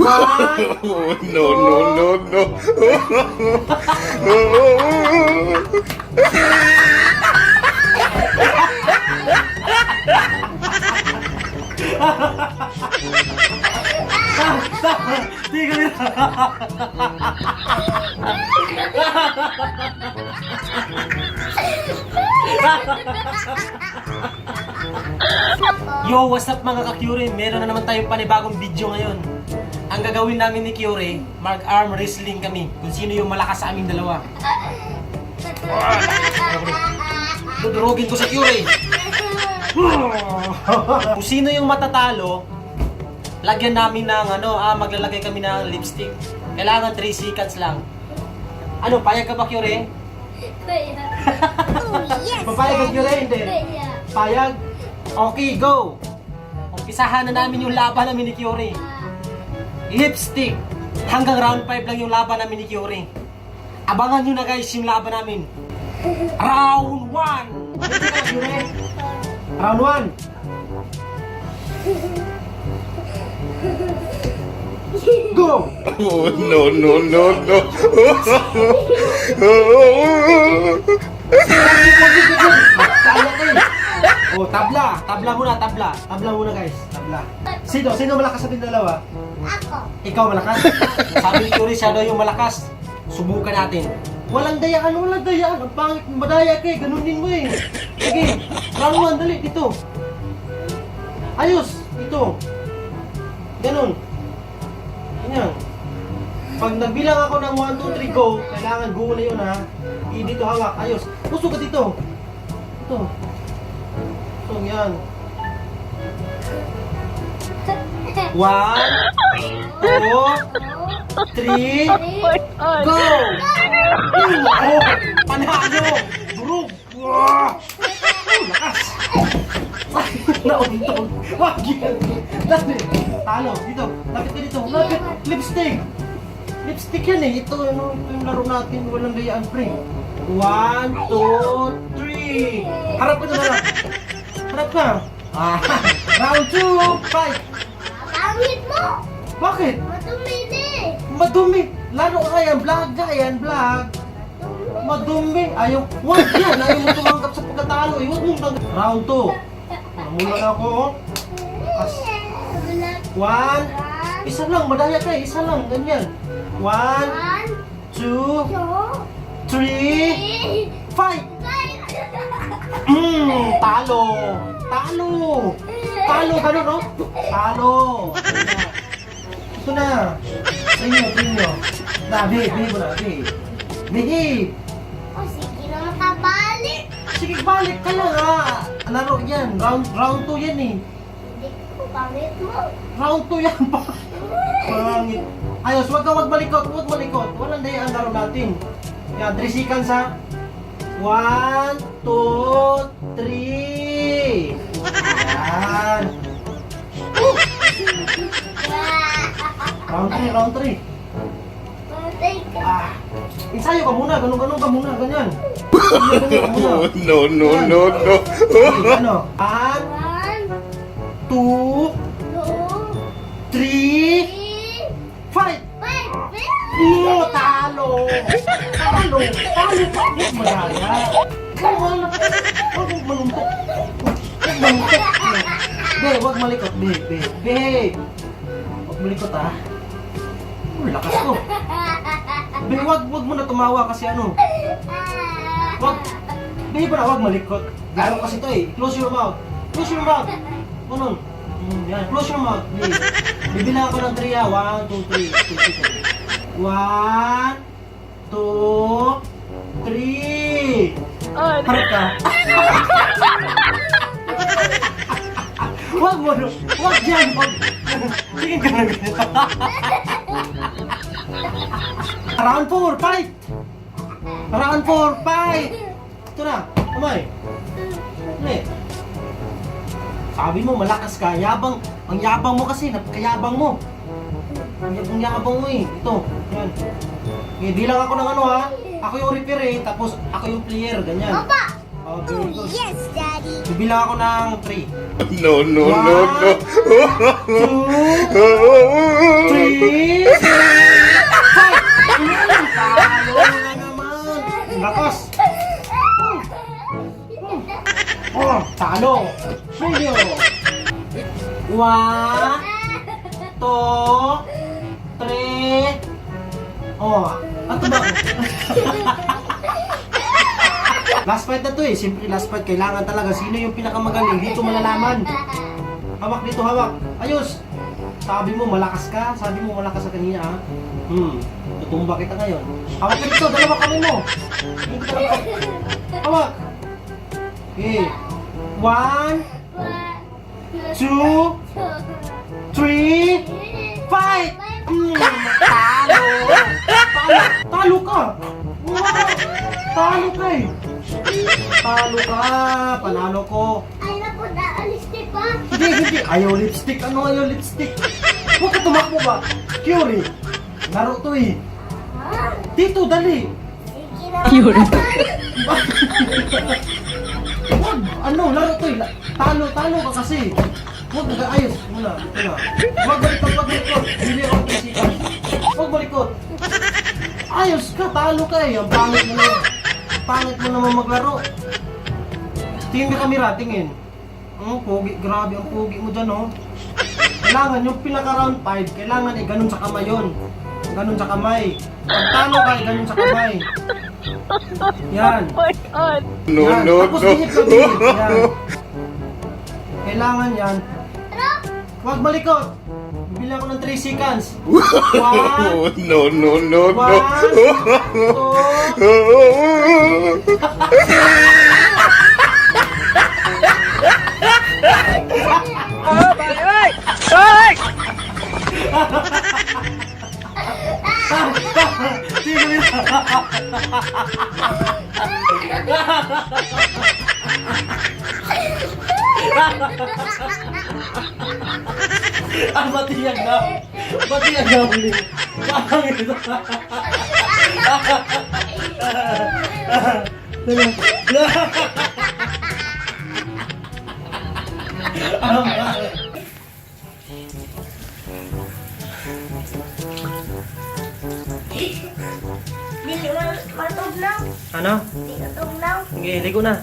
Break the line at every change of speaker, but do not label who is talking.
Oh, no, no, no,
Tigil. Yo, what's up mga ka-Curie? Meron na naman tayong panibagong video ngayon. Ang gagawin namin ni Curie, mag-arm wrestling kami. Kung sino yung malakas sa aming dalawa. Dudurugin ko sa Curie. Kung sino yung matatalo, lagyan namin ng maglalagay kami ng lipstick. Kailangan 3 seconds lang. Ano, payag ka ba, Curie? Papayag ka, Curie? Hindi. Payag? Okay, go! Umpisahan na namin yung laban namin ni Curie. Lipstick. Hanggang round 5 lang yung laban namin ni Curie. Abangan nyo na guys yung laban namin. Round 1! Round 1! Go!
Oh, no, no, no, no.
Oh, tabla. Tabla muna, tabla. Tabla muna guys. Tabla. Sino malakas sa ating dalawa?
Ako.
Ikaw malakas? Sabi ni Curie, siya daw yung malakas. Subukan natin. Walang dayaan, walang dayaan. Ang pangit, madaya ka eh. Ganunin mo eh. Sige, round 1, dali, dito. Ayos, dito. Ganun. Ganyan. Pag nagbilang ako ng 1, 2, 3, go. Kailangan go na yun ha. Dito hawak, ayos. Pusok ka dito. Ito. So, yan. 1, 2, 3, go! Oh, panalo! Durog! Wow! Lakas! Nauntog! Wag yan! Dali! Talo! Dito! Lapit ka dito! Lapit! Lipstick! Lipstick yan eh! Ito yung laro natin. Walang gayaan, pre. 1, 2, 3! Harap ka na lang! Harap ka! Round 2! Fight!
Pangit mo!
Bakit?
Madumi din!
Madumi! Laro ka yan! Vlog ka yan! Vlog! Madumi! Ayaw! Wag yan! Ayaw mo tumanggap sa pagkatalo eh! Huwag mong tanggap! Round 2! Namulan ako! 1! Isa lang! Madaya ka eh! Isa lang! Ganyan! 1, 2, 3, fight! Talo! Talo! Talo! Ganun no? Talo! Ito na! Tingin na, behave mo na, behave! Behave!
O sige na makabalik!
Sige, balik ka lang ha! Laro yan! Round 2 yan eh!
Hindi ko pangit mo!
Round 2 yan pa! Pangit! Ayos, wag malikot! Walang daya ang laro natin! Yan, 3 seconds ha! 1, 2, 3! Yan! Round 3! Ensayo ka muna, ganun ka muna, ganyan.
Oh, no, no, no, no.
Ano? 1, 2, 3, fight! No, talo! Talo! Huwag madaya! Huwag maluntok! Huwag malikot! Behave! Huwag malikot ha! Lakas ko! Huwag mo na tumawa kasi ano. Huwag malikot. Laro kasi ito eh. Close your mouth. Ganun. Yan. Close your mouth. Bibilang ako ng 3 ha. 1, 2, 3. 1, 2, 3. Harap ka. Huwag mo. Huwag dyan. Sige ka na ganito. Round 4, fight! Round 4, fight! Ito na, kamay. Ulit. Sabi mo, malakas ka. Yabang. Ang yabang mo kasi, napakayabang mo. Ang yabang mo eh. Ito, yan. Okay, bilang ako ng ano ha. Ako yung referee, tapos ako yung player, ganyan.
Opa!
very good.
Yes, Daddy.
Bibilang ako ng 3.
No, no, no, no.
2, 3, 5! Talo na naman! Lakas! Oh, talo! Video! 1, 2, 3. Oh, ato ba? Last fight na to eh. Siyempre last fight. Kailangan talaga. Sino yung pinakamagaling? Dito malalaman. Hawak dito, hawak. Ayos. Sabi mo malakas ka. Sabi mo malakas sa kanina ha. Tutumba kita ngayon. Hawak ka dito. Dalawa kami mo. Hawak. Okay. 1, 2, 3, fight! Talo! Talo ka! Wow! Talo ka eh! Talo ka! Panalo ko!
Ay, naku, naaliste pa.
Hindi! Ayaw lipstick! Ano ayaw lipstick? Huwag ka tumakbo ba? Curie! Laro to eh!
Ah,
Dito, dali!
sige naman, Papa.
Huwag! Ano? Laro to eh! Talo ka kasi! Huwag ayos! Muna! Huwag balikot! Hindi ako pisikan! Huwag balikot! Ayos ka! Talo ka eh! Ang pangit mo naman! Pangit mo naman maglaro! Tingin ka kamera, tingin! Pogi, grabe ang pogi mo dyan oh! Kailangan yung pinaka round 5, kailangan eh ganun sa kamay yun! Ganun sa kamay! Pag talo ka eh ganun sa kamay! Yan!
No,
Yan.
no,
Tapos
no.
bihip ka, bihip. Yan. Kailangan yan. Huwag balikot. Bibili ako ng 3 seconds. 1,
No, no, no, no.
2, sige batiyag na. Batiyag na uli. Pangit.
Hindi matog na.
Ano?
Hindi matog na.
Sige, ligo na.